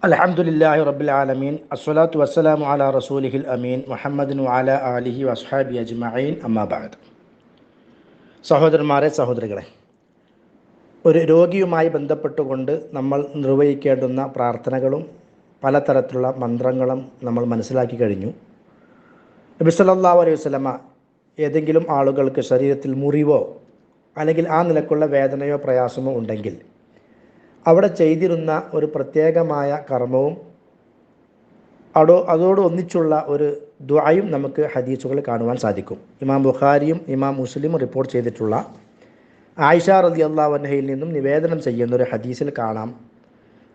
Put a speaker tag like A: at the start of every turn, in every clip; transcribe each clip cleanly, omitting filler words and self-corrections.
A: അൽഹംദുലില്ലാഹി റബ്ബിൽ ആലമീൻ അസ്സലാത്തു വസ്സലാമു അലാ റസൂലിഹിൽ അമീൻ മുഹമ്മദിൻ വഅലാ ആലിഹി വസ്ഹാബി അജ്മഈൻ അമ്മാ ബഅദ്. സഹോദരന്മാരെ, സഹോദരികളെ, ഒരു രോഗിയുമായി ബന്ധപ്പെട്ടുകൊണ്ട് നമ്മൾ നിർവഹിക്കേണ്ടുന്ന പ്രാർത്ഥനകളും പലതരത്തിലുള്ള മന്ത്രങ്ങളും നമ്മൾ മനസ്സിലാക്കി കഴിഞ്ഞു. നബി സല്ലല്ലാഹു അലൈഹി വസല്ലമ ഏതെങ്കിലും ആളുകൾക്ക് ശരീരത്തിൽ മുറിവോ അല്ലെങ്കിൽ ആ നിലക്കുള്ള വേദനയോ പ്രയാസമോ ഉണ്ടെങ്കിൽ അവിടെ ചെയ്തിരുന്ന ഒരു പ്രത്യേകമായ കർമ്മവും അതോട് ഒന്നിച്ചുള്ള ഒരു ദുആയും നമുക്ക് ഹദീസുകളിൽ കാണുവാൻ സാധിക്കും. ഇമാം ബുഖാരിയും ഇമാം മുസ്ലിമും റിപ്പോർട്ട് ചെയ്തിട്ടുള്ള ആയിഷ റളിയല്ലാഹു അൻഹയിൽ നിന്നും നിവേദനം ചെയ്യുന്ന ഒരു ഹദീസിൽ കാണാം,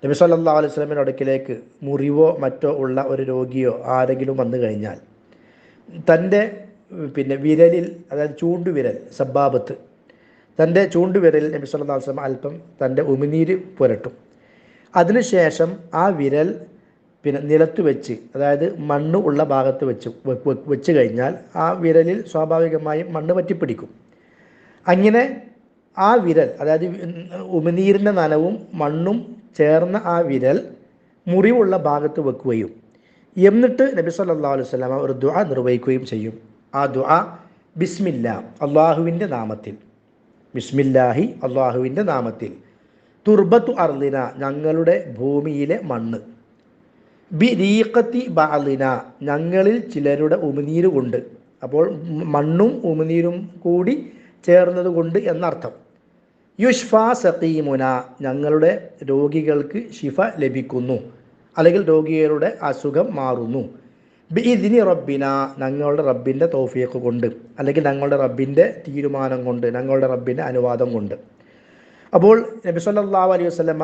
A: നബി സല്ലല്ലാഹു അലൈഹി വസല്ലമയുടെ അടുക്കിലേക്ക് മുറിവോ മറ്റോ ഉള്ള ഒരു രോഗിയോ ആരെങ്കിലും വന്നു കഴിഞ്ഞാൽ തൻ്റെ വിരലിൽ, അതായത് ചൂണ്ടുവിരൽ സബ്ബാബത്ത്, തൻ്റെ ചൂണ്ടുവിരലിൽ നബി സല്ലല്ലാഹു അലൈഹി വസല്ലം അല്പം തൻ്റെ ഉമിനീര് പുരട്ടും. അതിനുശേഷം ആ വിരൽ നിലത്ത് വെച്ച്, അതായത് മണ്ണ് ഉള്ള ഭാഗത്ത് വെച്ച് കഴിഞ്ഞാൽ ആ വിരലിൽ സ്വാഭാവികമായും മണ്ണ് പറ്റിപ്പിടിക്കും. അങ്ങനെ ആ വിരൽ, അതായത് ഉമിനീരിൻ്റെ നനവും മണ്ണും ചേർന്ന ആ വിരൽ മുറിവുള്ള ഭാഗത്ത് വെക്കുകയും എന്നിട്ട് നബി സല്ലല്ലാഹു അലൈഹി വസല്ലം ഒരു ദുആ നിർവഹിക്കുകയും ചെയ്യും. ആ ദുആ ബിസ്മില്ലാ, അള്ളാഹുവിൻ്റെ നാമത്തിൽ, ബിസ്മില്ലാഹി, അള്ളാഹുവിൻ്റെ നാമത്തിൽ, തുർബത്തു അർദിന, ഞങ്ങളുടെ ഭൂമിയിലെ മണ്ണ്, ബി റീഖത്തി ബഅദിന, ഞങ്ങളിൽ ചിലരുടെ ഉമിനീര് കൊണ്ട്, അപ്പോൾ മണ്ണും ഉമിനീരും കൂടി ചേർന്നത് കൊണ്ട് എന്നർത്ഥം. യുഷ്ഫാ സഖീമുന, ഞങ്ങളുടെ രോഗികൾക്ക് ശിഫ ലഭിക്കുന്നു, അല്ലെങ്കിൽ രോഗികളുടെ അസുഖം മാറുന്നു. ബിഇദ്നി റബ്ബിന, ഞങ്ങളുടെ റബ്ബിൻ്റെ തൗഫീഖ് കൊണ്ട്, അല്ലെങ്കിൽ ഞങ്ങളുടെ റബ്ബിൻ്റെ തീരുമാനം കൊണ്ട്, ഞങ്ങളുടെ റബ്ബിൻ്റെ അനുവാദം കൊണ്ട്. അപ്പോൾ നബി സല്ലല്ലാഹു അലൈഹി വസല്ലമ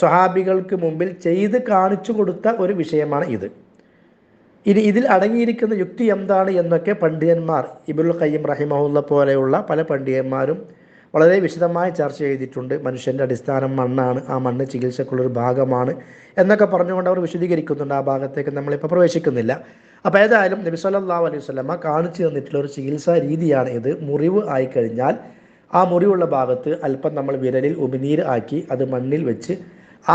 A: സ്വഹാബികൾക്ക് മുമ്പിൽ ചെയ്ത് കാണിച്ചു കൊടുത്ത ഒരു വിഷയമാണ് ഇത്. ഇനി ഇതിൽ അടങ്ങിയിരിക്കുന്ന യുക്തി എന്താണ് എന്നൊക്കെ പണ്ഡിതന്മാർ, ഇബ്നുൽ ഖയ്യിം റഹിമഹുള്ള പോലെയുള്ള പല പണ്ഡിതന്മാരും വളരെ വിശദമായി ചർച്ച ചെയ്തിട്ടുണ്ട്. മനുഷ്യൻ്റെ അടിസ്ഥാനം മണ്ണാണ്, ആ മണ്ണ് ചികിത്സക്കുള്ളൊരു ഭാഗമാണ് എന്നൊക്കെ പറഞ്ഞുകൊണ്ട് അവർ വിശദീകരിക്കുന്നുണ്ട്. ആ ഭാഗത്തേക്ക് നമ്മളിപ്പോൾ പ്രവേശിക്കുന്നില്ല. അപ്പോൾ ഏതായാലും നബി സല്ലല്ലാഹു അലൈഹി വസല്ലമ കാണിച്ചു തന്നിട്ടുള്ള ഒരു ചികിത്സാ രീതിയാണ് ഇത്. മുറിവ് ആയിക്കഴിഞ്ഞാൽ ആ മുറിവുള്ള ഭാഗത്ത് അല്പം നമ്മൾ വിരലിൽ ഉമിനീര് ആക്കി അത് മണ്ണിൽ വെച്ച്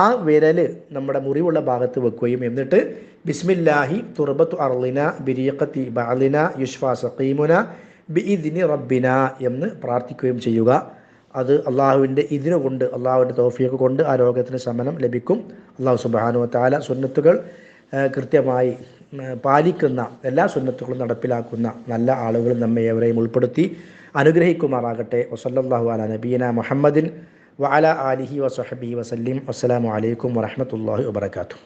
A: ആ വിരൽ നമ്മുടെ മുറിവുള്ള ഭാഗത്ത് വെക്കുകയും എന്നിട്ട് ബിസ്മില്ലാഹി തുർബത്തു അർളിന ബിരീഖത്തി ബഅദിന യുഷ്ഫാ സഖീമുന ബിഇദ്നി റബ്ബിന എന്ന് പ്രാർത്ഥിക്കുകയും ചെയ്യുക. അത് അള്ളാഹുവിൻ്റെ ഇതിന് കൊണ്ട്, അള്ളാഹുവിൻ്റെ തൗഫീഖ് കൊണ്ട് ആ രോഗത്തിന് ശമനം ലഭിക്കും. അള്ളാഹു സുബ്ഹാനഹു വ തആല സുന്നത്തുകൾ കൃത്യമായി പാലിക്കുന്ന, എല്ലാ സുന്നത്തുകളും നടപ്പിലാക്കുന്ന നല്ല ആളുകൾ നമ്മെ ഏവരെയും ഉൾപ്പെടുത്തി അനുഗ്രഹിക്കുമാറാകട്ടെ. വസല്ലല്ലാഹു അലാ നബിയിന മുഹമ്മദിൻ വഅലാ ആലിഹി വസഹബിഹി വസല്ലിം. അസ്സലാമു അലൈക്കും വറഹ്മത്തുള്ളാഹി വബറകാതുഹു.